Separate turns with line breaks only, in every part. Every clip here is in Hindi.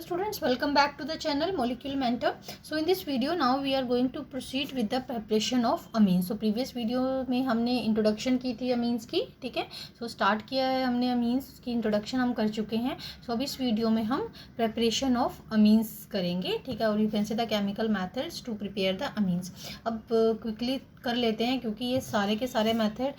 students, welcome back to the channel Molecule Mentor. So in this video now we are going to proceed with the preparation of amines. So previous video में हमने introduction की थी amines की, ठीक है. So start किया है हमने amines की introduction हम कर चुके हैं. So अब इस video में हम preparation of amines करेंगे, ठीक है. और you can say the chemical methods to prepare the amines. अब quickly कर लेते हैं क्योंकि ये सारे के सारे मेथड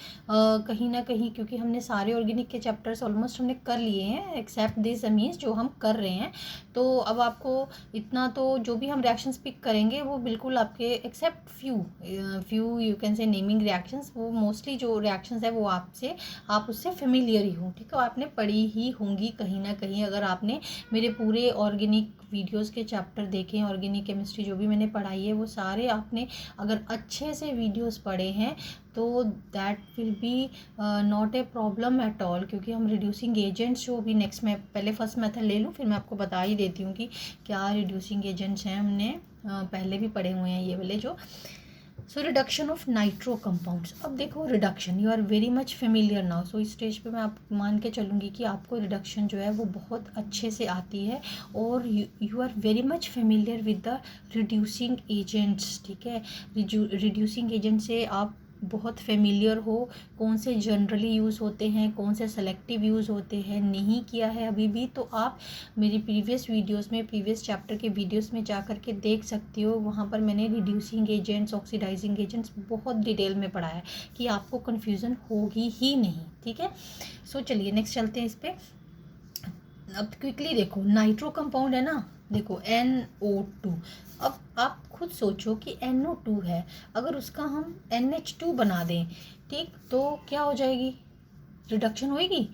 कहीं ना कहीं, क्योंकि हमने सारे ऑर्गेनिक के चैप्टर्स ऑलमोस्ट हमने कर लिए हैं एक्सेप्ट दिस अमीन्स जो हम कर रहे हैं. तो अब आपको इतना तो जो भी हम रिएक्शंस पिक करेंगे वो बिल्कुल आपके एक्सेप्ट फ्यू यू कैन से नेमिंग रिएक्शंस, वो मोस्टली जो रिएक्शंस है वो आप उससे फेमिलियर ही हो, ठीक है. आपने पढ़ी ही होंगी कहीं ना कहीं. अगर आपने मेरे पूरे ऑर्गेनिक वीडियोस के चैप्टर देखे हैं, ऑर्गेनिक केमिस्ट्री जो भी मैंने पढ़ाई है वो सारे आपने अगर अच्छे से वीडियोस पढ़े हैं तो that will B not a problem at all. क्योंकि हम रिड्यूसिंग एजेंट्स जो भी नेक्स्ट मैं पहले फर्स्ट मेथड ले लूँ फिर मैं आपको बता ही देती हूँ कि क्या रिड्यूसिंग एजेंट्स हैं. हमने पहले भी पढ़े हुए हैं ये वाले जो. So reduction of nitro compounds. अब देखो reduction you are very much familiar now. So इस स्टेज पे मैं आप मान के चलूँगी कि आपको रिडक्शन जो है वो बहुत अच्छे से आती है और you are very much familiar with the reducing agents, ठीक है. रिड्यूसिंग एजेंट से आप बहुत फेमिलियर हो. कौन से जनरली यूज़ होते हैं, कौन से सेलेक्टिव यूज़ होते हैं, नहीं किया है अभी भी तो आप मेरी प्रीवियस वीडियोस में, प्रीवियस चैप्टर के वीडियोस में जा कर के देख सकती हो. वहाँ पर मैंने रिड्यूसिंग एजेंट्स, ऑक्सीडाइजिंग एजेंट्स बहुत डिटेल में पढ़ा है कि आपको कन्फ्यूज़न होगी ही नहीं, ठीक है. सो चलिए नेक्स्ट चलते हैं इस पर. अब क्विकली देखो नाइट्रो कंपाउंड है ना, देखो NO2. अब आप खुद सोचो कि NO2 है, अगर उसका हम NH2 बना दें, ठीक, तो क्या हो जाएगी, रिडक्शन होएगी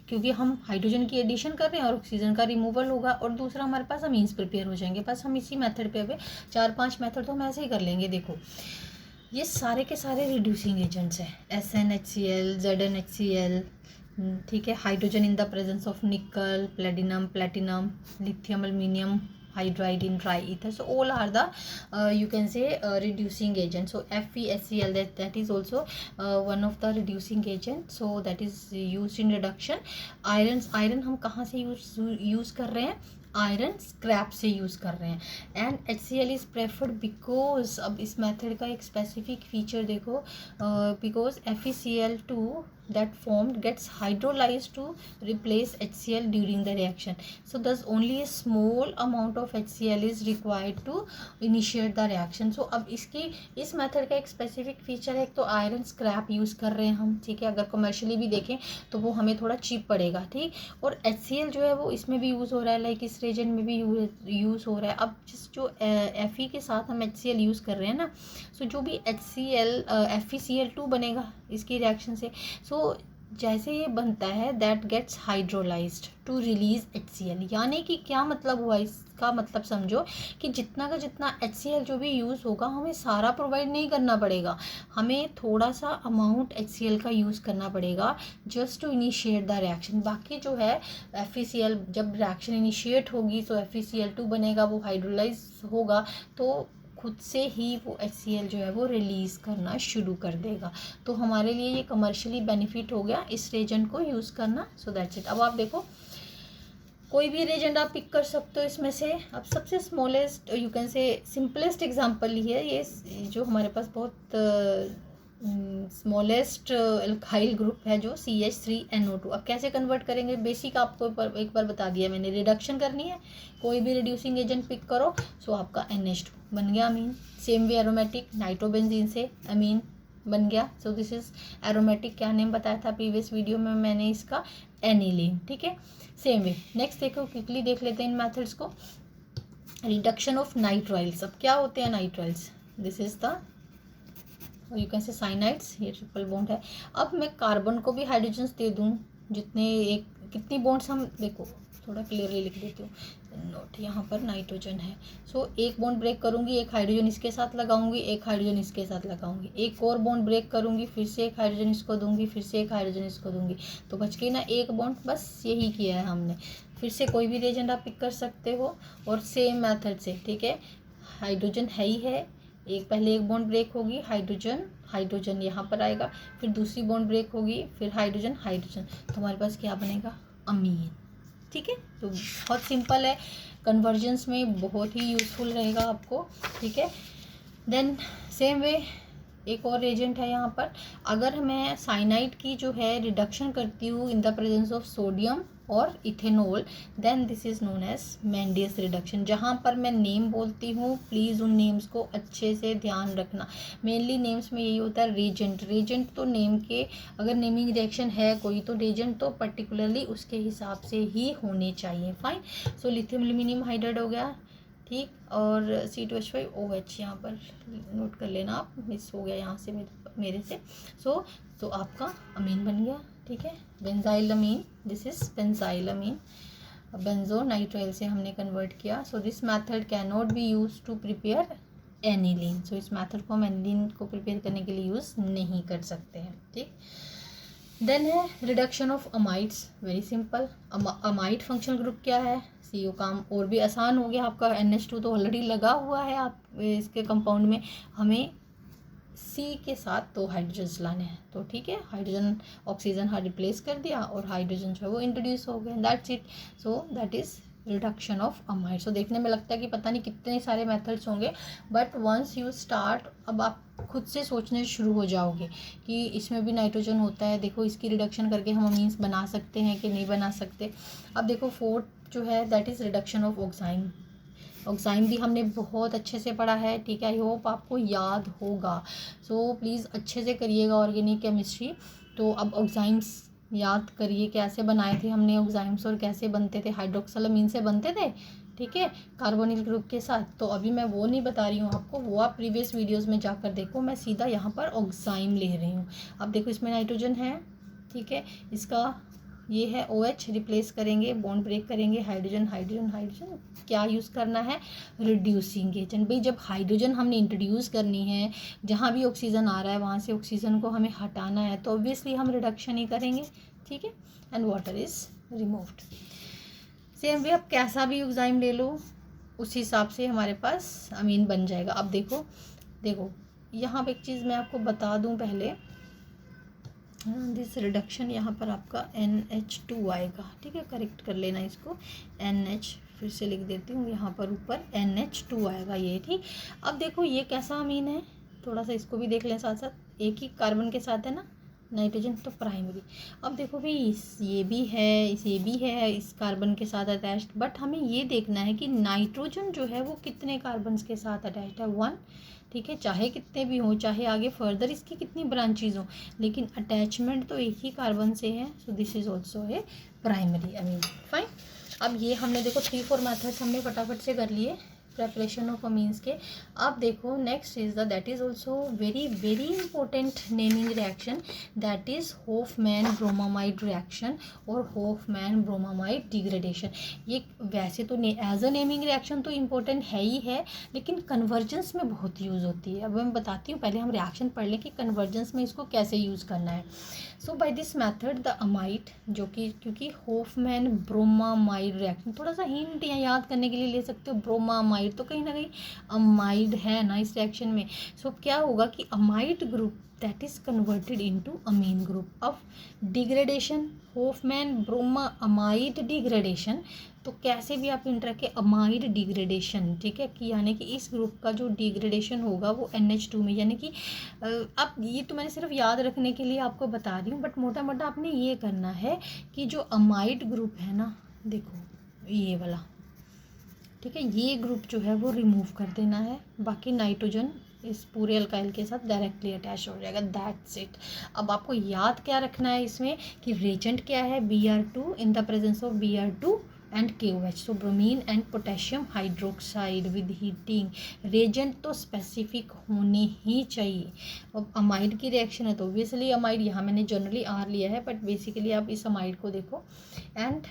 क्योंकि हम हाइड्रोजन की एडिशन कर रहे हैं और ऑक्सीजन का रिमूवल होगा. और दूसरा हमारे पास अमीन्स प्रिपेयर हो जाएंगे. बस हम इसी मेथड पे अभी 4-5 मेथड तो हम ऐसे ही कर लेंगे. देखो ये सारे के सारे रिड्यूसिंग एजेंट्स हैं. SnHCl, ZnHCl, ठीक है. Hydrogen in the presence of निकल, platinum, lithium, aluminium hydride in dry ether. So all are the you can say reducing agent. So FeSCl, that is also one of the reducing agent. So that is used in reduction. iron हम कहाँ से यूज़ कर रहे हैं, आयरन स्क्रैप से यूज़ कर रहे हैं. And HCl is preferred because, अब इस मेथड का एक स्पेसिफिक फीचर देखो, because FeCl2 that formed gets hydrolyzed to replace HCl during the reaction. So thus only a small amount of HCl is required to initiate the reaction. So अब इसकी इस मेथड का एक स्पेसिफिक फीचर है, एक तो आयरन स्क्रैप यूज़ कर रहे हैं हम, ठीक है. अगर कमर्शियली भी देखें तो वो हमें थोड़ा चीप पड़ेगा, ठीक. और HCl जो है वो इसमें भी यूज़ हो रहा है, लाइक इस रेजेंट में भी यूज़ हो रहा है. अब जो Fe के साथ हम HCl यूज़ कर रहे हैं ना, सो जो भी FeCl2 बनेगा इसकी रिएक्शन से, सो जैसे ये बनता है that gets hydrolysed to release HCl. यानी कि क्या मतलब हुआ, इसका मतलब समझो कि जितना का जितना HCl जो भी यूज़ होगा हमें सारा प्रोवाइड नहीं करना पड़ेगा, हमें थोड़ा सा अमाउंट HCl का यूज़ करना पड़ेगा just to initiate the reaction. बाकी जो है FeCl जब रिएक्शन इनिशिएट होगी तो FeCl2 बनेगा, वो हाइड्रोलाइज होगा तो खुद से ही वो HCl जो है वो रिलीज़ करना शुरू कर देगा. तो हमारे लिए ये कमर्शियली बेनिफिट हो गया इस रेजेंट को यूज़ करना. So that's it. अब आप देखो कोई भी रेजेंट आप पिक कर सकते हो इसमें से. अब सबसे smallest you can say simplest example ही है ये, जो हमारे पास बहुत स्मॉलेस्ट एल्काइल ग्रुप है जो CH3NO2. अब कैसे कन्वर्ट करेंगे, बेसिक आपको एक बार बता दिया मैंने. रिडक्शन करनी है, कोई भी रिड्यूसिंग एजेंट पिक करो, सो आपका NH2 बन गया अमीन. सेम वे एरोमेटिक, नाइट्रोबेंजीन से अमीन बन गया. सो दिस इज एरोमेटिक. क्या नेम बताया था प्रीवियस वीडियो में मैंने इसका, एनिलीन, ठीक है. सेम वे नेक्स्ट देखो, क्विकली देख लेते हैं इन मेथड्स को. Reduction of nitriles. अब क्या होते हैं nitriles, this is the you can से साइनाइड्स, ये ट्रिपल बॉन्ड है. अब मैं कार्बन को भी हाइड्रोजन्स दे दूँ, जितने एक कितनी बॉन्ड्स हम देखो थोड़ा क्लियरली लिख देती हूँ. नोट यहाँ पर नाइट्रोजन है, सो एक बॉन्ड ब्रेक करूँगी, एक हाइड्रोजन इसके साथ लगाऊंगी, एक हाइड्रोजन इसके साथ लगाऊंगी, एक और बॉन्ड ब्रेक करूँगी, फिर से एक हाइड्रोजन इसको दूंगी, फिर से एक हाइड्रोजन इसको दूंगी, तो बच गई ना एक बॉन्ड. बस यही किया है हमने. फिर से कोई भी रेजेंट आप पिक कर सकते हो और सेम मेथड से, ठीक है. हाइड्रोजन है ही है, एक पहले एक बॉन्ड ब्रेक होगी, हाइड्रोजन यहाँ पर आएगा, फिर दूसरी बॉन्ड ब्रेक होगी, फिर हाइड्रोजन, तो हमारे पास क्या बनेगा, अमीन, ठीक है. तो बहुत सिंपल है. कन्वर्जन्स में बहुत ही यूज़फुल रहेगा आपको, ठीक है। देन सेम वे एक और एजेंट है यहाँ पर, अगर मैं साइनाइड की जो है रिडक्शन करती हूँ in the presence of sodium और ethanol, then this is known as Mendius reduction. जहाँ पर मैं नेम बोलती हूँ प्लीज़ उन नेम्स को अच्छे से ध्यान रखना। मेनली नेम्स में यही होता है रीजेंट, रीजेंट तो नेम के अगर नेमिंग रिएक्शन है कोई तो रीजेंट तो पर्टिकुलरली उसके हिसाब से ही होने चाहिए। Fine. So lithium aluminium hydride हो गया, ठीक, और C2H5OH यहाँ पर नोट कर लेना आप, मिस हो गया यहाँ से मेरे से। तो आपका अमीन बन गया, ठीक है, benzyl amine, this is benzyl amine. Benzo nitrile से हमने कन्वर्ट किया। So this method can not be use to prepare aniline. So इस मेथड को हम एनिलीन को प्रिपेयर करने के लिए यूज़ नहीं कर सकते हैं, ठीक। देन है reduction of amides, very simple. Amide functional group क्या है, CO। काम और भी आसान हो गया आपका, NH2 तो ऑलरेडी लगा हुआ है आप इसके कंपाउंड में, हमें C के साथ 2 हाइड्रोजन्स लाने हैं, तो ठीक है, हाइड्रोजन ऑक्सीजन हाँ रिप्लेस कर दिया और हाइड्रोजन जो है वो इंट्रोड्यूस हो गए, that's it. So that is reduction of amide. So देखने में लगता है कि पता नहीं कितने सारे मेथड्स होंगे, बट वंस यू स्टार्ट, अब आप खुद से सोचने शुरू हो जाओगे कि इसमें भी नाइट्रोजन होता है, देखो इसकी रिडक्शन करके हम अमीन्स बना सकते हैं कि नहीं बना सकते। अब देखो फोर्थ जो है दैट इज़ रिडक्शन ऑफ ऑक्साइन। ऑक्साइन भी हमने बहुत अच्छे से पढ़ा है, ठीक है, आई होप आपको याद होगा। सो प्लीज़ अच्छे से करिएगा ऑर्गेनिक केमिस्ट्री। तो अब ऑक्साइम्स याद करिए कैसे बनाए थे हमने ऑक्साइम्स और कैसे बनते थे, हाइड्रोक्सिलामीन से बनते थे, ठीक है, कार्बोनिल ग्रुप के साथ। तो अभी मैं वो नहीं बता रही हूँ आपको, वो आप प्रीवियस वीडियोस में जाकर देखो, मैं सीधा यहाँ पर ऑक्साइम ले रही हूँ। अब देखो इसमें नाइट्रोजन है, ठीक है, इसका ये है OH, रिप्लेस करेंगे, बॉन्ड ब्रेक करेंगे, हाइड्रोजन हाइड्रोजन हाइड्रोजन, क्या यूज़ करना है, रिड्यूसिंग एजेंट। भाई जब हाइड्रोजन हमने इंट्रोड्यूस करनी है, जहाँ भी ऑक्सीजन आ रहा है वहाँ से ऑक्सीजन को हमें हटाना है, तो ऑब्वियसली हम रिडक्शन ही करेंगे, ठीक है, and water is removed. Same way आप कैसा भी एंजाइम ले लो उस हिसाब से हमारे पास अमीन बन जाएगा। अब देखो यहाँ पे एक चीज़ मैं आपको बता दूँ पहले, दिस रिडक्शन यहाँ पर आपका NH2 आएगा, ठीक है, करेक्ट कर लेना इसको, NH फिर से लिख देती हूँ यहाँ पर ऊपर NH2 आएगा ये, ठीक। अब देखो ये कैसा अमीन है, थोड़ा सा इसको भी देख लें साथ साथ, एक ही कार्बन के साथ है ना नाइट्रोजन, तो प्राइमरी। अब देखो भाई ये भी है इस कार्बन के साथ अटैच्ड, बट हमें ये देखना है कि नाइट्रोजन जो है वो कितने कार्बन्स के साथ अटैच्ड है, 1, ठीक है, चाहे कितने भी हों, चाहे आगे फर्दर इसकी कितनी ब्रांचेज हों, लेकिन अटैचमेंट तो एक ही कार्बन से है। सो this is also a primary amine, fine. अब ये हमने देखो 3-4 मेथड्स हमने फटाफट से कर लिए प्रेपरेशन ऑफ अमीन्स के। अब देखो next is that is also very very important naming reaction, that is Hofmann bromamide reaction और होफमैन ब्रोमामाइड डिग्रेडेशन। ये वैसे तो एज अ नेमिंग रिएक्शन तो इम्पोर्टेंट है ही है, लेकिन कन्वर्जेंस में बहुत यूज़ होती है। अब मैं बताती हूँ, पहले हम रिएक्शन पढ़ लें कि कन्वर्जेंस में इसको कैसे यूज़ करना है। So by this method the amide, जो कि क्योंकि होफमैन ब्रोमामाइड रिएक्शन, थोड़ा सा हिंट यहाँ याद करने के लिए ले सकते हो, ब्रोमामाइड तो कहीं ना कहीं अमाइड है ना इस रिएक्शन में। सो क्या होगा कि amide group that is converted into amine group of degradation, Hofmann bromo amide degradation. तो कैसे भी आप इंटर के अमाइड डिग्रेडेशन, ठीक है, कि यानी कि इस ग्रुप का जो डिग्रेडेशन होगा वो NH2 में, यानी कि अब ये तो मैंने सिर्फ याद रखने के लिए आपको बता रही हूँ, बट मोटा मोटा आपने ये करना है कि जो अमाइड ग्रुप है ना, देखो ये वाला, ठीक है, ये ग्रुप जो है वो रिमूव कर देना है, बाकी नाइट्रोजन इस पूरे अल्काइल के साथ डायरेक्टली अटैच हो जाएगा, दैट्स इट। अब आपको याद क्या रखना है इसमें कि रेजेंट क्या है, Br2 in the presence of Br2 and KOH, so bromine and potassium hydroxide with heating. Reagent तो स्पेसिफिक होने ही चाहिए। अब अमाइड की रिएक्शन है तो ऑब्वियसली अमाइड, यहाँ मैंने जनरली R लिया है, बट बेसिकली आप इस अमाइड को देखो and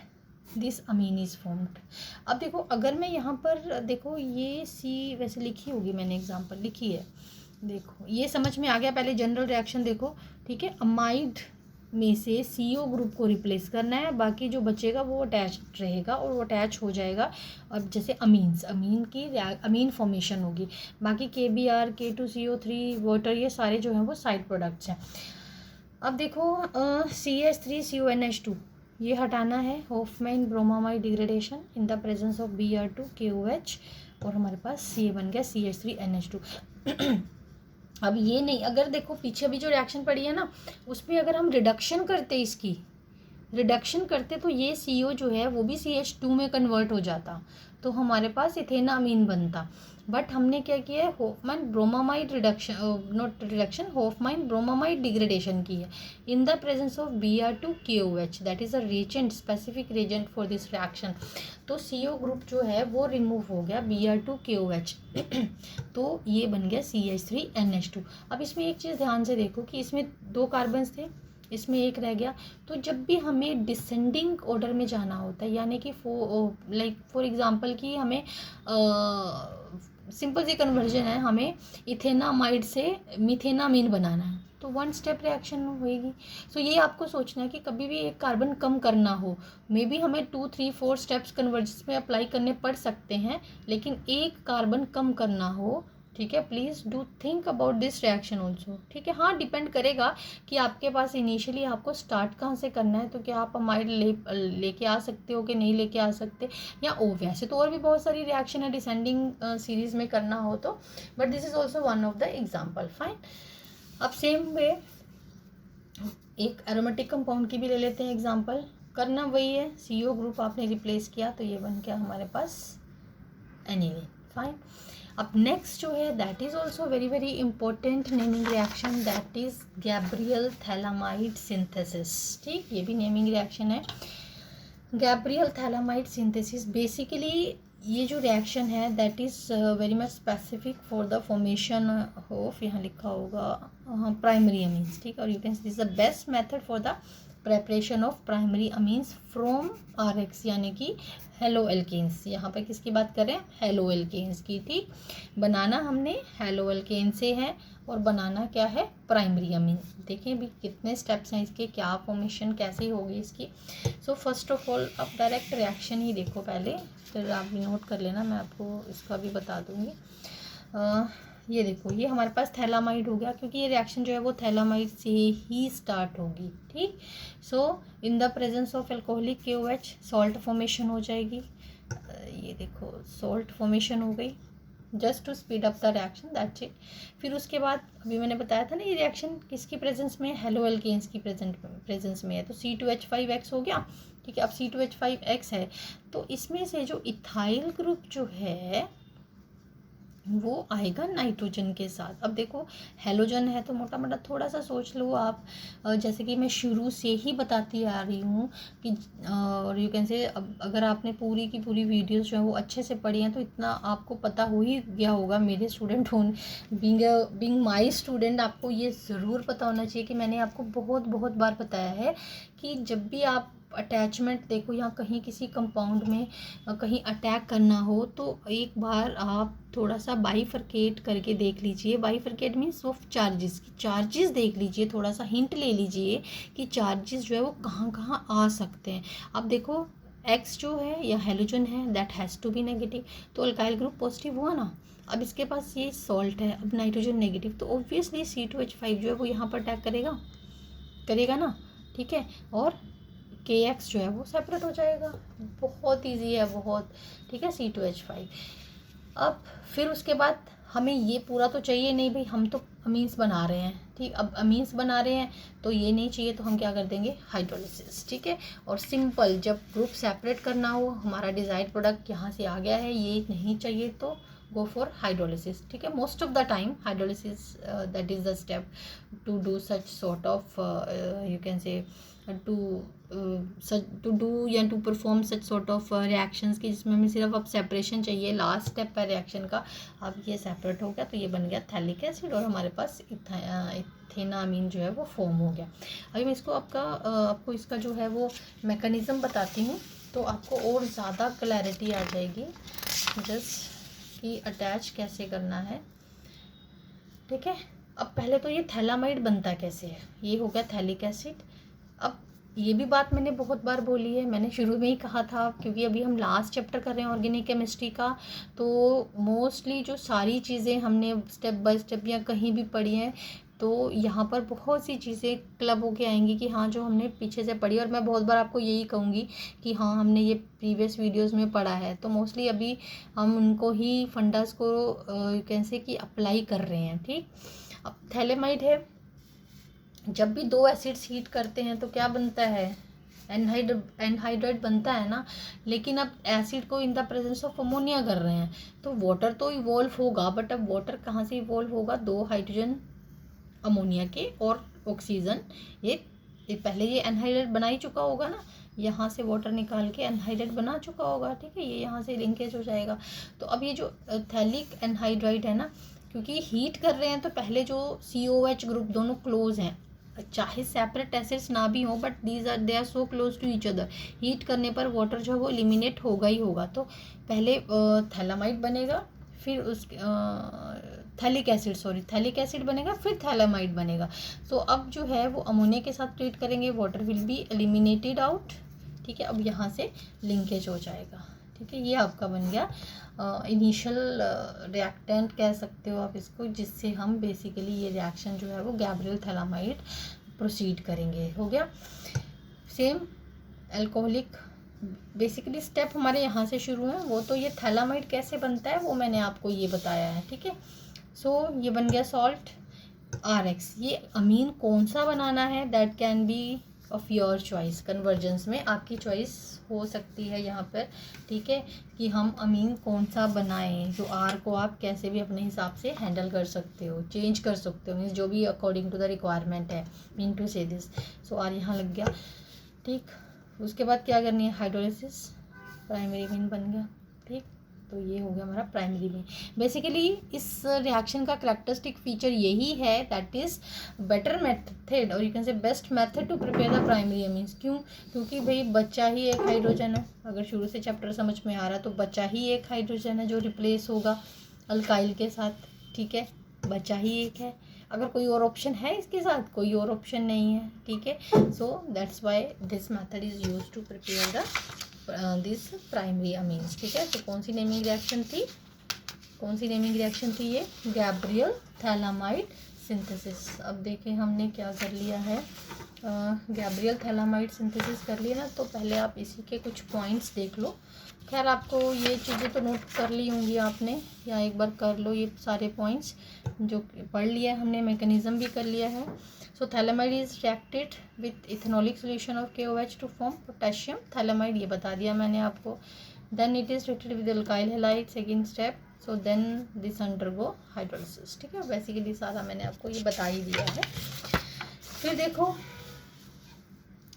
this amine is formed. अब देखो अगर मैं यहाँ पर देखो ये C वैसे लिखी होगी, मैंने एग्जांपल लिखी है, देखो ये समझ में आ गया। पहले जनरल रिएक्शन देखो, ठीक है, अमाइड में से CO ग्रुप को रिप्लेस करना है, बाकी जो बचेगा वो अटैच रहेगा और वो अटैच हो जाएगा। अब जैसे अमीन की अमीन फॉर्मेशन होगी, बाकी KBr K2CO3 वाटर ये सारे जो हैं वो साइड प्रोडक्ट्स हैं। अब देखो CH3CONH2 ये हटाना है, Hofmann bromamide degradation in the presence of Br2KOH, और हमारे पास ये बन गया CH3NH2। अब ये नहीं, अगर देखो पीछे अभी जो रिएक्शन पड़ी है ना, उसमें अगर हम रिडक्शन करते, इसकी रिडक्शन करते तो ये CO जो है वो भी CH2 में कन्वर्ट हो जाता, तो हमारे पास इथेनामीन बनता। बट हमने क्या किया है, Hofmann bromamide reduction, not reduction, Hofmann bromamide degradation की है इन the presence of Br2KOH, that is a reagent, specific reagent for this reaction. तो CO ग्रुप जो है वो रिमूव हो गया, Br2KOH तो ये बन गया CH3NH2। अब इसमें एक चीज़ ध्यान से देखो कि इसमें 2 कार्बन्स थे, इसमें एक रह गया। तो जब भी हमें डिसेंडिंग ऑर्डर में जाना होता है, यानी कि फॉर एग्जांपल कि हमें सिंपल सी कन्वर्जन है, हमें इथेनामाइड से मिथेनामीन बनाना है, तो 1 स्टेप रिएक्शन होएगी। सो ये आपको सोचना है कि कभी भी एक कार्बन कम करना हो, मे बी हमें 2, 3, 4 स्टेप्स कन्वर्जेंस में अप्लाई करने पड़ सकते हैं, लेकिन एक कार्बन कम करना हो, ठीक है, please do think about this reaction also, ठीक है। हाँ, डिपेंड करेगा कि आपके पास इनिशियली आपको स्टार्ट कहाँ से करना है, तो क्या आप अमाइड लेके आ सकते हो कि नहीं लेके आ सकते, या वैसे तो और भी बहुत सारी रिएक्शन है डिसेंडिंग सीरीज में करना हो तो, but this is also one of the example, fine. अब सेम वे एक एरोमेटिक कंपाउंड की भी ले लेते हैं एग्जाम्पल, करना वही है, CO ग्रुप आपने रिप्लेस किया तो ये बन गया हमारे पास एनिलीन, फाइन। अब नेक्स्ट जो है that is also very very important naming reaction, that is Gabriel phthalimide synthesis, ठीक, ये भी नेमिंग रिएक्शन है। गैब्रियल थैलामाइड सिंथेसिस, बेसिकली ये जो रिएक्शन है that is very much specific for the formation of, यहाँ लिखा होगा प्राइमरी अमीन्स, ठीक, और you can this is the best method for the preparation of primary amines from RX, यानी कि हेलो एल्केन्स। यहाँ पर किसकी बात करें, हेलो एल्केन्स की, ठीक। बनाना हमने हेलो एल्केन से है, और बनाना क्या है, प्राइमरी अमीन। देखें भी कितने स्टेप्स हैं इसके, क्या फॉर्मेशन कैसे होगी इसकी। सो फर्स्ट ऑफ ऑल आप डायरेक्ट रिएक्शन ही देखो पहले, फिर आप भी नोट कर लेना, मैं आपको इसका भी बता दूँगी। ये देखो, ये हमारे पास थैलामाइड हो गया, क्योंकि ये रिएक्शन जो है वो थैलामाइड से ही स्टार्ट होगी, ठीक। So in the presence of alcoholic KOH salt formation हो जाएगी, ये देखो सॉल्ट फॉर्मेशन हो गई, just to speed up the reaction, that's it. फिर उसके बाद अभी मैंने बताया था ना, ये रिएक्शन किसकी प्रेजेंस में, हेलो एल्केन्स की प्रेजेंस में है, तो C2H5X हो गया, ठीक है। अब C2H5X है, तो इसमें से जो इथाइल ग्रुप जो है वो आएगा नाइट्रोजन के साथ। अब देखो हेलोजन है तो मोटा मोटा थोड़ा सा सोच लो आप, जैसे कि मैं शुरू से ही बताती आ रही हूँ कि, और यू कैन से, अब अगर आपने पूरी की पूरी वीडियोस जो है वो अच्छे से पढ़ी हैं तो इतना आपको पता हो ही गया होगा। मेरे स्टूडेंट होने, बीइंग माई स्टूडेंट, आपको ये ज़रूर पता होना चाहिए कि मैंने आपको बहुत बहुत बार बताया है कि जब भी आप अटैचमेंट देखो, या कहीं किसी कंपाउंड में कहीं अटैक करना हो, तो एक बार आप थोड़ा सा बाइफरकेट करके देख लीजिए। बाइफरकेट मीन्स ऑफ चार्जेस देख लीजिए, थोड़ा सा हिंट ले लीजिए कि चार्जेस जो है वो कहाँ कहाँ आ सकते हैं। अब देखो X जो है या हेलोजन है, that has to be negative, तो अल्काइल ग्रुप पॉजिटिव हुआ ना। अब इसके पास ये सॉल्ट है, अब नाइट्रोजन नेगेटिव, तो ऑब्वियसली C2H5 जो है वो यहाँ पर अटैक करेगा ना, ठीक है। और KX जो है वो सेपरेट हो जाएगा, बहुत इजी है बहुत, ठीक है, C2H5। अब फिर उसके बाद हमें ये पूरा तो चाहिए नहीं भाई, हम तो अमीन्स बना रहे हैं, ठीक। अब अमीन्स बना रहे हैं तो ये नहीं चाहिए, तो हम क्या कर देंगे, हाइड्रोलिसिस, ठीक है। और सिंपल जब ग्रुप सेपरेट करना हो, हमारा डिज़ायर्ड प्रोडक्ट यहाँ से आ गया है, ये नहीं चाहिए तो गो फॉर हाइड्रोलिसिस, ठीक है। Most of the time hydrolysis that is the step to do such sort of, you can say to do या to perform such sort of reactions की, जिसमें हमें सिर्फ अब सेपरेशन चाहिए, लास्ट स्टेप है रिएक्शन का। अब ये सेपरेट हो गया तो ये बन गया थैलिक एसिड, और हमारे पास इथेनामीन जो है वो फॉर्म हो गया। अभी मैं इसको आपको इसका जो है वो मैकेनिज़्म बताती हूँ, तो आपको और ज़्यादा क्लैरिटी आ जाएगी जस्ट कि अटैच कैसे करना है, ठीक है। अब पहले तो ये थैलामाइड बनता कैसे है, ये हो गया थैलिक एसिड। अब ये भी बात मैंने बहुत बार बोली है, मैंने शुरू में ही कहा था, क्योंकि अभी हम लास्ट चैप्टर कर रहे हैं ऑर्गेनिक केमिस्ट्री का, तो मोस्टली जो सारी चीज़ें हमने स्टेप बाय स्टेप या कहीं भी पढ़ी हैं, तो यहाँ पर बहुत सी चीज़ें क्लब होके आएंगी कि हाँ जो हमने पीछे से पढ़ी, और मैं बहुत बार आपको यही कहूँगी कि हाँ हमने ये प्रीवियस वीडियोस में पढ़ा है, तो मोस्टली अभी हम उनको ही फंडास को कैसे कि अप्लाई कर रहे हैं। ठीक, अब थैलेमाइड है, जब भी दो एसिड्स हीट करते हैं तो क्या बनता है, एनहाइड्राइड बनता है ना। लेकिन अब एसिड को इन द प्रेजेंस ऑफ अमोनिया कर रहे हैं, तो वाटर तो इवॉल्व होगा, बट अब वाटर कहाँ से इवॉल्व होगा, दो हाइड्रोजन अमोनिया के और ऑक्सीजन, ये पहले ये एनहाइड्राइड बना ही चुका होगा ना, यहाँ से वाटर निकाल के एनहाइड्राइड बना चुका होगा। ठीक है, ये यहाँ से लिंकेज हो जाएगा। तो अब ये जो थैलिक एनहाइड्राइड है ना, क्योंकि हीट कर रहे हैं तो पहले जो COH ग्रुप दोनों क्लोज हैं, चाहे सेपरेट एसिड्स ना भी हो, but they are so close to each other, heat करने पर वाटर जो है वो एलिमिनेट होगा ही होगा। तो पहले थैलामाइड बनेगा, फिर उस थैलिक एसिड बनेगा, फिर थैलामाइड बनेगा। तो अब जो है वो अमोनिया के साथ ट्रीट करेंगे, water will be eliminated out. ठीक है, अब यहाँ से लिंकेज हो जाएगा। ठीक है, ये आपका बन गया इनिशियल रिएक्टेंट कह सकते हो आप इसको, जिससे हम बेसिकली ये रिएक्शन जो है वो गैब्रियल थैलामाइड प्रोसीड करेंगे। हो गया। सेम अल्कोहलिक बेसिकली स्टेप हमारे यहाँ से शुरू है, वो तो ये थैलामाइड कैसे बनता है वो मैंने आपको ये बताया है। ठीक है, सो ये बन गया सॉल्ट RX। ये अमीन कौन सा बनाना है, that can B of your choice, convergence में आपकी चॉइस हो सकती है यहाँ पर। ठीक है, कि हम अमीन कौन सा बनाएं, जो R को आप कैसे भी अपने हिसाब से हैंडल कर सकते हो, चेंज कर सकते हो, मीन्स जो भी अकॉर्डिंग टू द रिक्वायरमेंट है, मीन टू से दिस। सो R यहाँ लग गया। ठीक, उसके बाद क्या करनी है, हाइड्रोलिसिस, प्राइमरी मीन बन गया। ठीक, तो ये हो गया हमारा प्राइमरी मीन। बेसिकली इस रिएक्शन का कैरेक्टरिस्टिक फीचर यही है, दैट इज़ बेटर मेथड और you can say best method to prepare the primary amines. क्यों, क्योंकि भाई बच्चा ही एक हाइड्रोजन है, अगर शुरू से चैप्टर समझ में आ रहा है तो बच्चा ही एक हाइड्रोजन है जो रिप्लेस होगा अल्काइल के साथ। ठीक है, बच्चा ही एक है, अगर कोई और ऑप्शन है इसके साथ, कोई और ऑप्शन नहीं है। ठीक है, so that's why this method is use to prepare the this primary amines. ठीक है, तो कौन सी नेमिंग रिएक्शन थी ये, गैब्रियल थैलामाइड सिंथेसिस। अब देखें हमने क्या कर लिया है, गैब्रियल थैलामाइड सिंथेसिस कर लिया है। तो पहले आप इसी के कुछ पॉइंट्स देख लो। खैर आपको ये चीज़ें तो नोट कर ली होंगी आपने, या एक बार कर लो ये सारे पॉइंट्स जो पढ़ लिया हमने, मैकेनिज्म भी कर लिया है। So thalaamide is reacted with ethanolic solution of KOH to form potassium thalaamide, ये बता दिया मैंने आपको। Then it is treated with alkyl halide, second step. So then this undergo hydrolysis। ठीक है, बेसिकली सारा मैंने आपको ये बता ही दिया है। फिर देखो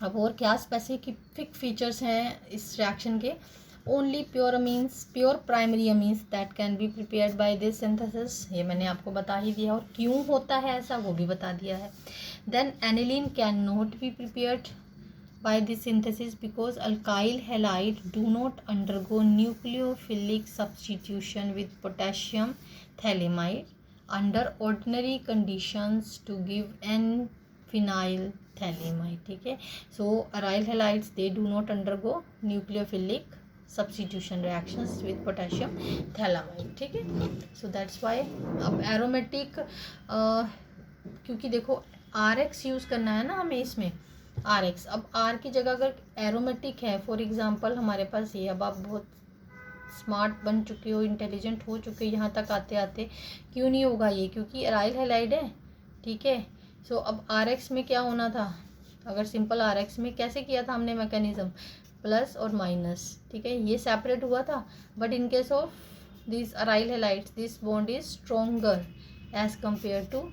अब और क्या स्पेसिफिक फीचर्स हैं इस रिएक्शन के। Only pure amines, pure primary amines that can be prepared by this synthesis, ये मैंने आपको बता ही दिया, और क्यों होता है ऐसा वो भी बता दिया है। Then aniline can not be prepared by this synthesis because alkyl halide do not undergo nucleophilic substitution with potassium thalamide under ordinary conditions to give n-phenyl thalamide। ठीक है, so aryl halides they do not undergo nucleophilic substitution reactions with potassium thalamide। ठीक है, so that's why अब aromatic क्योंकि देखो RX यूज़ करना है ना हमें इसमें, RX। अब R की जगह अगर एरोमेटिक है, फॉर एग्जांपल हमारे पास ये, अब आप बहुत स्मार्ट बन चुके हो, इंटेलिजेंट हो चुके हो यहाँ तक आते आते, क्यों नहीं होगा ये, क्योंकि अराइल हैलाइड है। ठीक है, सो अब RX में क्या होना था, अगर सिंपल RX में कैसे किया था हमने मैकेनिज्म, प्लस और माइनस। ठीक है, ये सेपरेट हुआ था, but in case of this aryl halides this bond is stronger as compare to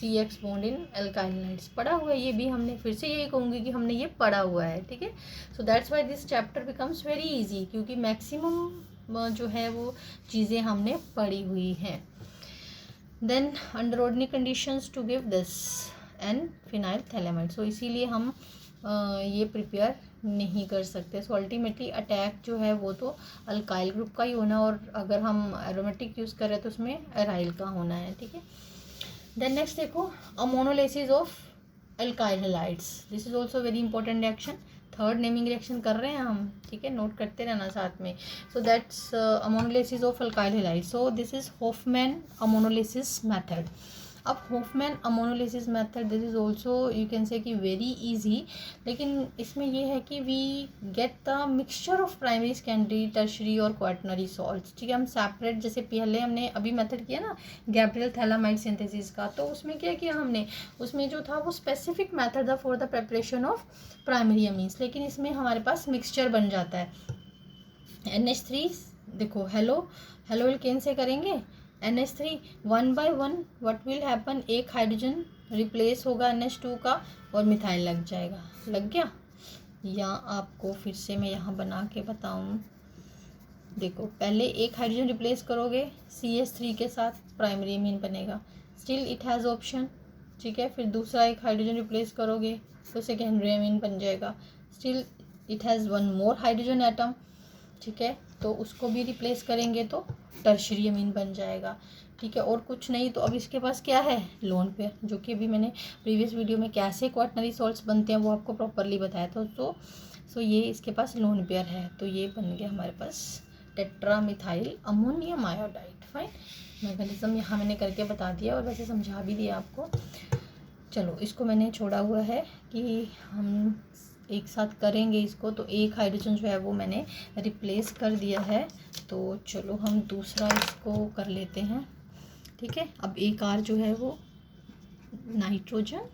CX bond in alkyl halides. पढ़ा हुआ है ये भी हमने, फिर से यही कहूँगी कि हमने ये पढ़ा हुआ है। ठीक है, so that's why this chapter becomes very easy, क्योंकि मैक्सिमम जो है वो चीज़ें हमने पढ़ी हुई हैं। Then under ordinary conditions to give this n-phenyl thalamide, so इसीलिए हम ये प्रिपेयर नहीं कर सकते। सो अल्टीमेटली अटैक जो है वो तो अल्काइल ग्रुप का ही होना, और अगर हम एरोमेटिक यूज़ कर रहे हैं तो उसमें अराइल का होना है। ठीक है, देन नेक्स्ट देखो ammonolysis of alkyl halides, this is also very important reaction, third naming reaction कर रहे हैं हम। ठीक है, नोट करते रहना साथ में। So that's ammonolysis of alkyl halides, so this is Hofmann ammonolysis method. अब Hofmann ammonolysis method, this is also you can say कि वेरी इजी, लेकिन इसमें ये है कि we get the mixture of primary, secondary, tertiary और क्वाटरनरी सॉल्ट्स। ठीक है, हम सेपरेट, जैसे पहले हमने अभी मेथड किया ना गैब्रियल थैलामाइड सिंथेसिस का, तो उसमें क्या किया हमने, उसमें जो था वो स्पेसिफिक मेथड था for the preparation of primary amines, लेकिन इसमें हमारे पास मिक्सचर बन जाता है। NH3 देखो, हेलो एल्केन से करेंगे NH3 1 by 1 what will happen, एक हाइड्रोजन रिप्लेस होगा NH2 का और मिथाइल लग जाएगा। लग गया? या आपको फिर से मैं यहाँ बना के बताऊँ, देखो पहले एक हाइड्रोजन रिप्लेस करोगे CH3 के साथ, प्राइमरी अमीन बनेगा, स्टिल इट हैज़ ऑप्शन। ठीक है, फिर दूसरा एक हाइड्रोजन रिप्लेस करोगे तो सेकेंडरी अमीन बन जाएगा, still it has one more hydrogen atom. ठीक है, तो उसको भी रिप्लेस करेंगे तो टर्शरी अमीन बन जाएगा। ठीक है, और कुछ नहीं, तो अब इसके पास क्या है, लोन पेयर, जो कि अभी मैंने प्रीवियस वीडियो में कैसे क्वाटरनरी सॉल्ट्स बनते हैं वो आपको प्रॉपरली बताया था। तो सो ये इसके पास लोन पेयर है, तो ये बन गया हमारे पास tetra methyl ammonium iodide. Fine, mechanism यहाँ मैंने करके बता दिया और वैसे समझा भी दिया आपको। चलो, इसको मैंने छोड़ा हुआ है कि हम एक साथ करेंगे इसको, तो एक हाइड्रोजन जो है वो मैंने रिप्लेस कर दिया है, तो चलो हम दूसरा इसको कर लेते हैं। ठीक है, अब एक R जो है वो नाइट्रोजन,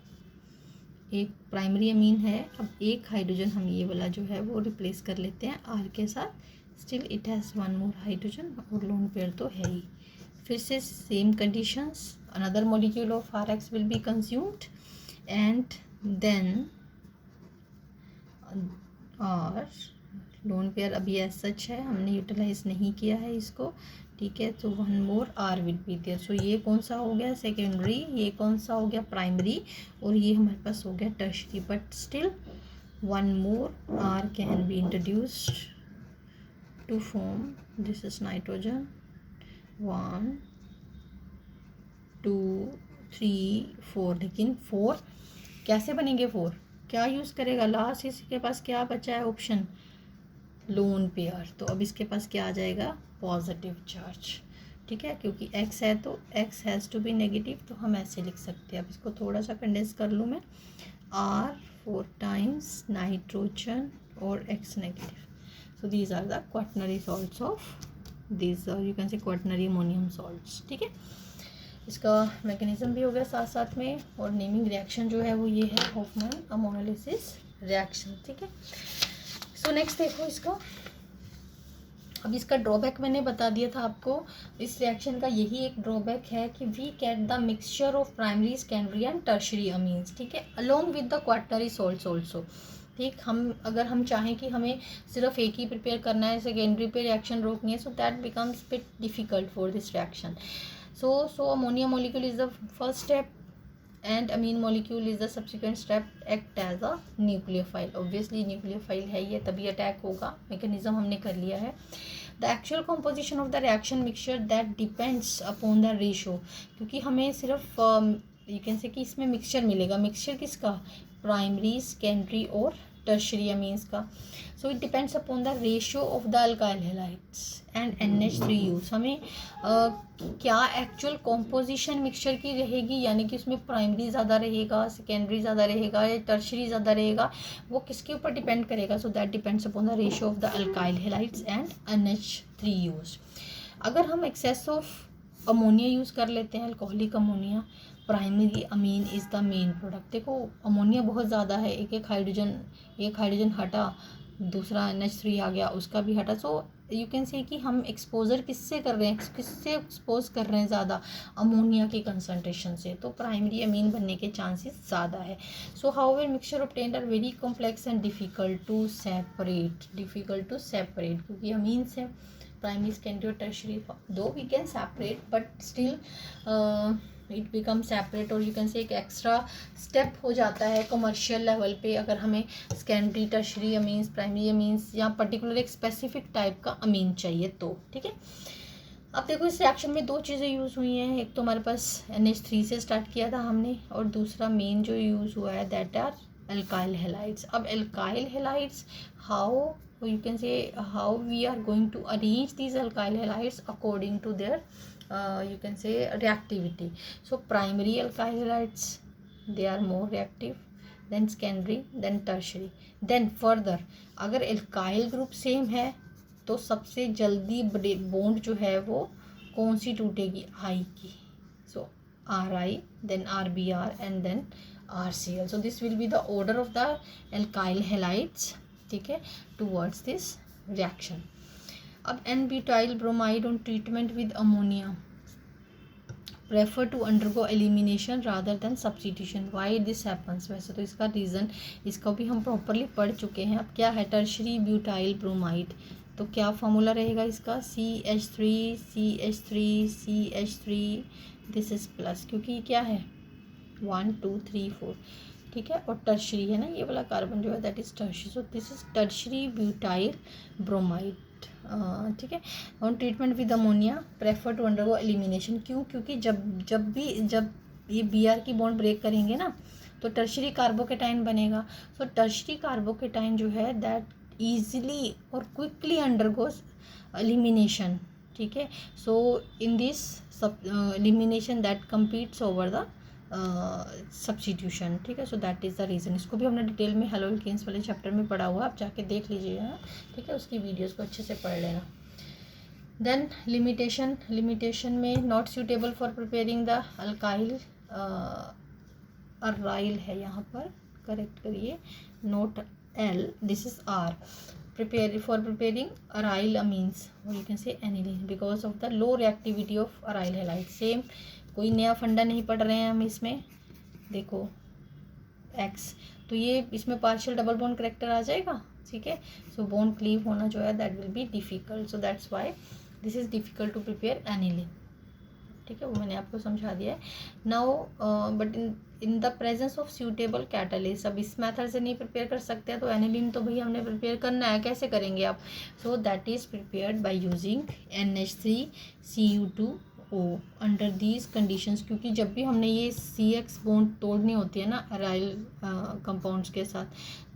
एक प्राइमरी अमीन है, अब एक हाइड्रोजन हम ये वाला जो है वो रिप्लेस कर लेते हैं R के साथ, still it has one more hydrogen और लोन पेयर तो है ही। फिर से same conditions, another molecule of RX will be consumed and then और लोन पेयर अभी एज सच है, हमने यूटिलाइज नहीं किया है इसको। ठीक है, तो one more R will be there. So ये कौन सा हो गया सेकेंडरी, ये कौन सा हो गया प्राइमरी, और ये हमारे पास हो गया tertiary, but still one more R can be introduced to form, this is nitrogen, 1 2 3 4, लेकिन 4 कैसे बनेंगे, 4 क्या यूज़ करेगा, लास्ट इसके पास क्या बचा है ऑप्शन, लोन पेयर, तो अब इसके पास क्या आ जाएगा, पॉजिटिव चार्ज। ठीक है, क्योंकि X है तो X has to be negative, तो हम ऐसे लिख सकते हैं। अब इसको थोड़ा सा कंडेंस कर लूँ मैं, R 4 टाइम्स नाइट्रोजन और X negative, so these are the quaternary salts of these you can say quaternary ammonium salts. ठीक है, इसका मैकेनिज्म भी हो गया साथ साथ में, और नेमिंग रिएक्शन जो है वो ये है होफमैन अमोनोलिसिस रिएक्शन। ठीक है, सो नेक्स्ट देखो इसका, अब इसका ड्रॉबैक मैंने बता दिया था आपको। इस रिएक्शन का यही एक ड्रॉबैक है कि we get the mixture of primary, secondary and tertiary amines. ठीक है, along with the quaternary salts also. ठीक, अगर हम चाहें कि हमें सिर्फ एक ही प्रिपेयर करना है, सेकेंडरी पे रिएक्शन रोकनी है, so that becomes bit difficult for this reaction. So ammonia molecule is the first step and amine molecule is the subsequent step, act as a nucleophile. Obviously nucleophile है ये, तभी अटैक होगा। मेकेनिज्म हमने कर लिया है। The actual composition of the reaction mixture that depends upon the ratio, क्योंकि हमें सिर्फ you can say कि इसमें मिक्सचर मिलेगा। मिक्सचर किसका, प्राइमरी, सेकेंडरी और टर्शरी अमीन्स का। So it depends upon the ratio of the alkyl halides and NH3 use. हमें क्या एक्चुअल कॉम्पोजिशन मिक्सचर की रहेगी, यानी कि उसमें प्राइमरी ज़्यादा रहेगा, सेकेंडरी ज़्यादा रहेगा या टर्शरी ज़्यादा रहेगा, वो किसके ऊपर डिपेंड करेगा। So that depends upon the ratio of the alkyl halides and NH3 use. अगर हम एक्सेस ऑफ अमोनिया यूज़ कर लेते हैं, alcoholic ammonia, primary amine is the main product. देखो अमोनिया बहुत ज़्यादा है, एक हाइड्रोजन हटा, दूसरा NH3 आ गया, उसका भी हटा। सो यू कैन से कि हम एक्सपोजर किससे कर रहे हैं, किससे एक्सपोज कर रहे हैं ज़्यादा, अमोनिया की कंसनट्रेशन से, तो प्राइमरी अमीन बनने के चांसेस ज़्यादा है। So however mixture obtained are very complex and difficult to separate, क्योंकि अमीन्स है प्राइमरी, सेकेंडरी और tertiary, though we can separate but still it become separate, और यू कैन से एक एक्स्ट्रा स्टेप हो जाता है कमर्शियल लेवल पे, अगर हमें secondary, tertiary amines, primary amines या पर्टिकुलर एक स्पेसिफिक टाइप का अमीन चाहिए तो। ठीक है, अब देखो इस रिएक्शन में दो चीज़ें यूज़ हुई हैं, एक तो हमारे पास NH3 से स्टार्ट किया था हमने, और दूसरा मेन जो यूज़ हुआ है दैट आर अल्काइल हैलाइड्स। अब alkyl halides how you can say how we are going to arrange these alkyl halides according to their you can say reactivity. So primary alkyl halides, they are more reactive, then secondary, then tertiary, then further अगर alkyl group सेम है तो सबसे जल्दी बॉन्ड जो है वो कौन सी टूटेगी, आई की. So R I, then R B R, and then R C L. So this will be the order of the alkyl halides, ठीक है, टूवर्ड्स दिस रिएक्शन. अब n butyl bromide on treatment with ammonia prefer to undergo elimination rather than substitution. Why this happens? वैसे तो इसका रीज़न इसका भी हम प्रॉपरली पढ़ चुके हैं. अब क्या है, टर्शरी ब्यूटाइल ब्रोमाइड, तो क्या फॉर्मूला रहेगा इसका, CH3 CH3 CH3, this is plus, क्योंकि ये क्या है 1 2 3 4, ठीक है, और टर्शरी है ना, ये वाला कार्बन जो है that is tertiary. So this is tertiary butyl bromide, ठीक है. On treatment with ammonia prefer to undergo elimination. क्यों? क्योंकि जब ये Br की बॉन्ड ब्रेक करेंगे ना तो टर्शरी कार्बोकेटाइन बनेगा. सो टर्शरी कार्बोकेटाइन जो है दैट easily और quickly undergoes elimination, ठीक है. So in this elimination that competes over the substitution, ठीक है. So that is the reason. इसको भी हमने डिटेल में हेलोल्केन्स वाले चैप्टर में पढ़ा हुआ है, आप जाके देख लीजिएगा, ठीक है, उसकी वीडियोस को अच्छे से पढ़ लेना. देन लिमिटेशन में not suitable for preparing the alkyl aryl है यहाँ पर, करेक्ट करिए, note L, this is R. Prepare for preparing aryl amines, or you can say aniline, because of the low reactivity of aryl halide. Same, कोई नया फंडा नहीं पढ़ रहे हैं हम इसमें. देखो X, तो ये इसमें पार्शियल डबल बॉन्ड करेक्टर आ जाएगा, ठीक है. सो बॉन्ड क्लीव होना जो है that will be difficult. So that's why this is difficult to prepare aniline, ठीक है, वो मैंने आपको समझा दिया है. Now but in the presence of suitable catalyst, अब इस मेथड से नहीं प्रिपेयर कर सकते हैं तो एनिलीन तो भाई हमने प्रिपेयर करना है, कैसे करेंगे आप. सो that is prepared by using NH3Cu2O under these conditions. क्योंकि जब भी हमने ये CX बॉन्ड तोड़नी होती है ना अराइल कंपाउंड्स के साथ,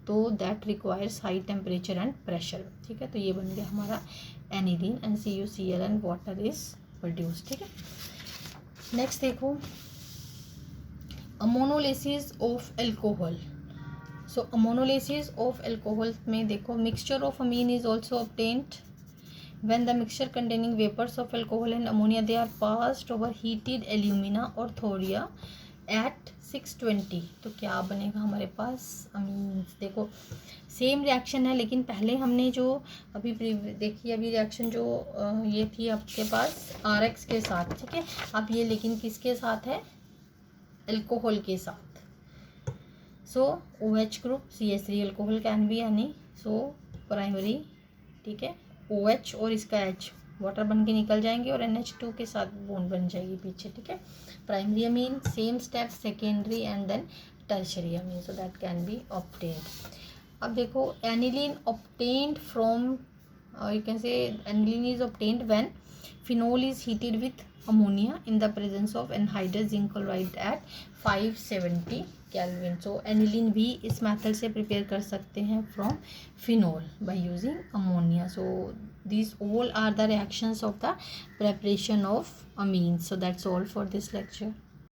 तो that requires high temperature and pressure, ठीक है. तो ये बन गया हमारा aniline, NCuCl and water is produce, ठीक है. नेक्स्ट देखो, ammonolysis of alcohol. So ammonolysis of alcohol में देखो, mixture of amine is also obtained when the mixture containing vapours of alcohol and ammonia they are passed over heated alumina और थोरिया एट 620. तो क्या बनेगा हमारे पास, अमीन्स. देखो सेम रिएक्शन है, लेकिन पहले हमने जो अभी देखिए, अभी रिएक्शन जो ये थी आपके पास RX के साथ, ठीक है. अब ये लेकिन किसके साथ है, एल्कोहल के साथ. सो OH group CH3 alcohol can be any. So primary, ठीक है, OH और इसका H वाटर बन के निकल जाएंगे और NH2 के साथ बॉन्ड बन जाएगी पीछे, ठीक है. Primary amine, same step, secondary and then tertiary amine. So that can be obtained. अब देखो, aniline obtained from, you can say aniline is obtained when phenol is heated with ammonia in the presence of anhydrous zinc chloride at 570 Kelvin. So aniline भी इस मेथड से प्रिपेयर कर सकते हैं from phenol by using ammonia. So these all are the reactions of the preparation of amines. So that's all for this lecture.